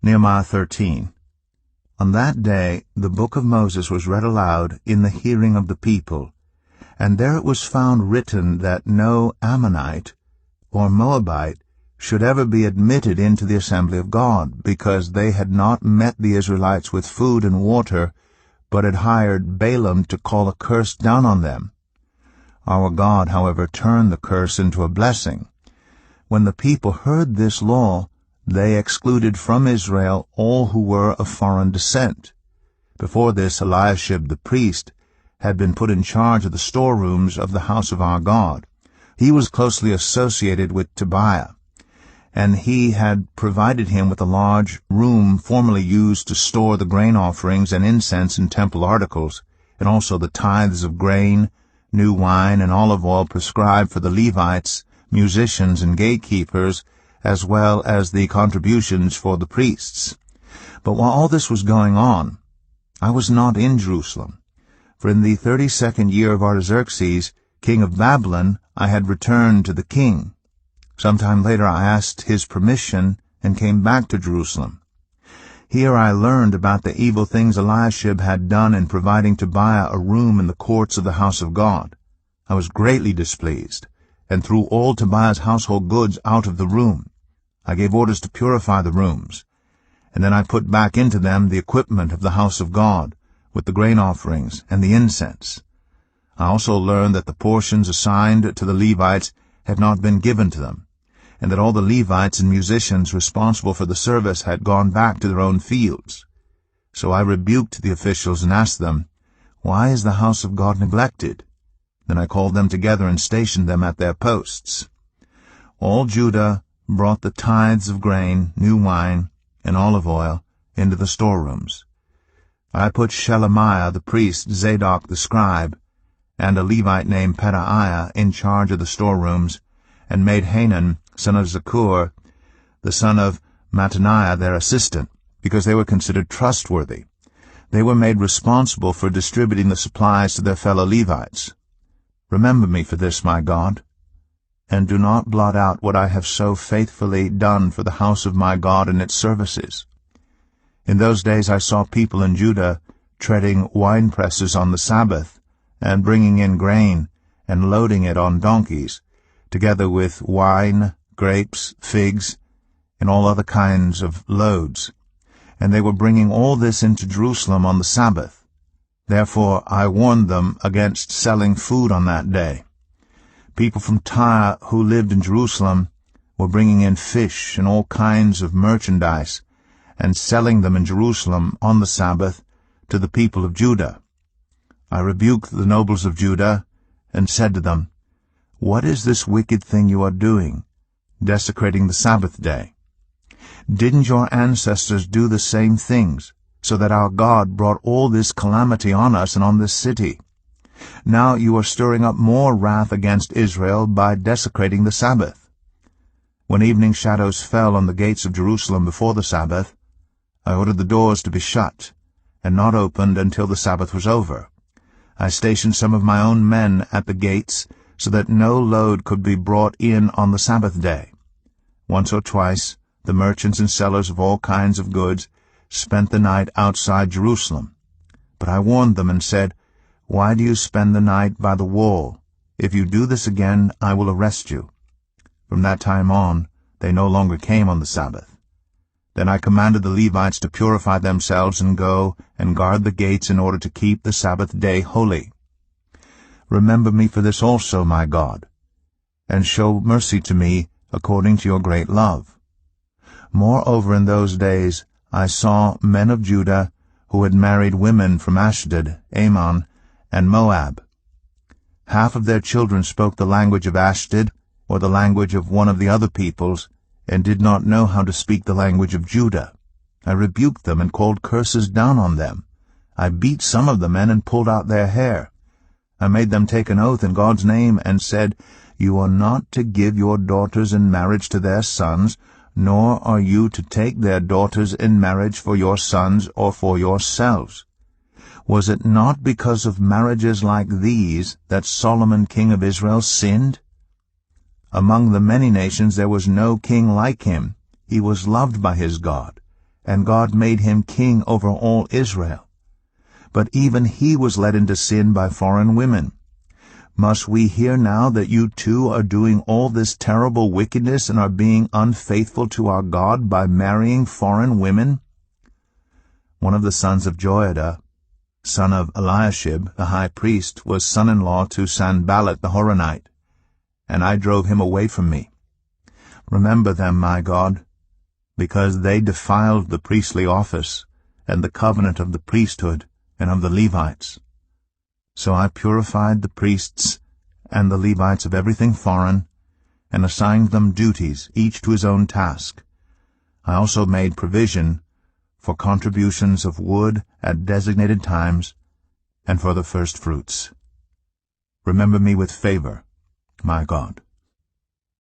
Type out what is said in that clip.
Nehemiah 13. On that day the book of Moses was read aloud in the hearing of the people, and there it was found written that no Ammonite or Moabite should ever be admitted into the assembly of God, because they had not met the Israelites with food and water, but had hired Balaam to call a curse down on them. Our God, however, turned the curse into a blessing. When the people heard this law, they excluded from Israel all who were of foreign descent. Before this, Eliashib the priest had been put in charge of the storerooms of the house of our God. He was closely associated with Tobiah, and he had provided him with a large room formerly used to store the grain offerings and incense and temple articles, and also the tithes of grain, new wine, and olive oil prescribed for the Levites, musicians, and gatekeepers, as well as the contributions for the priests. But while all this was going on, I was not in Jerusalem, for in the 32nd year of Artaxerxes, king of Babylon, I had returned to the king. Sometime later I asked his permission and came back to Jerusalem. Here I learned about the evil things Eliashib had done in providing Tobiah a room in the courts of the house of God. I was greatly displeased, and threw all Tobiah's household goods out of the room. I gave orders to purify the rooms, and then I put back into them the equipment of the house of God, with the grain offerings and the incense. I also learned that the portions assigned to the Levites had not been given to them, and that all the Levites and musicians responsible for the service had gone back to their own fields. So I rebuked the officials and asked them, "Why is the house of God neglected?" Then I called them together and stationed them at their posts. All Judah brought the tithes of grain, new wine, and olive oil into the storerooms. I put Shelemiah the priest, Zadok the scribe, and a Levite named Pedaiah in charge of the storerooms, and made Hanan, son of Zakur, the son of Mattaniah, their assistant, because they were considered trustworthy. They were made responsible for distributing the supplies to their fellow Levites. Remember me for this, my God, and do not blot out what I have so faithfully done for the house of my God and its services. In those days I saw people in Judah treading winepresses on the Sabbath, and bringing in grain, and loading it on donkeys, together with wine, grapes, figs, and all other kinds of loads. And they were bringing all this into Jerusalem on the Sabbath. Therefore I warned them against selling food on that day. People from Tyre who lived in Jerusalem were bringing in fish and all kinds of merchandise, and selling them in Jerusalem on the Sabbath to the people of Judah. I rebuked the nobles of Judah, and said to them, "What is this wicked thing you are doing, desecrating the Sabbath day? Didn't your ancestors do the same things, so that our God brought all this calamity on us and on this city? Now you are stirring up more wrath against Israel by desecrating the Sabbath." When evening shadows fell on the gates of Jerusalem before the Sabbath, I ordered the doors to be shut, and not opened until the Sabbath was over. I stationed some of my own men at the gates, so that no load could be brought in on the Sabbath day. Once or twice the merchants and sellers of all kinds of goods spent the night outside Jerusalem. But I warned them and said, "Why do you spend the night by the wall? If you do this again, I will arrest you." From that time on, they no longer came on the Sabbath. Then I commanded the Levites to purify themselves and go and guard the gates in order to keep the Sabbath day holy. Remember me for this also, my God, and show mercy to me according to your great love. Moreover, in those days I saw men of Judah who had married women from Ashdod, Ammon, and Moab. Half of their children spoke the language of Ashdod, or the language of one of the other peoples, and did not know how to speak the language of Judah. I rebuked them and called curses down on them. I beat some of the men and pulled out their hair. I made them take an oath in God's name and said, "You are not to give your daughters in marriage to their sons, nor are you to take their daughters in marriage for your sons or for yourselves." Was it not because of marriages like these that Solomon king of Israel sinned? Among the many nations there was no king like him. He was loved by his God, and God made him king over all Israel. But even he was led into sin by foreign women. Must we hear now that you too are doing all this terrible wickedness and are being unfaithful to our God by marrying foreign women?" One of the sons of Joiada, son of Eliashib, the high priest, was son-in-law to Sanballat the Horonite, and I drove him away from me. Remember them, my God, because they defiled the priestly office and the covenant of the priesthood and of the Levites. So I purified the priests and the Levites of everything foreign, and assigned them duties, each to his own task. I also made provision for contributions of wood at designated times, and for the first fruits. Remember me with favor, my God.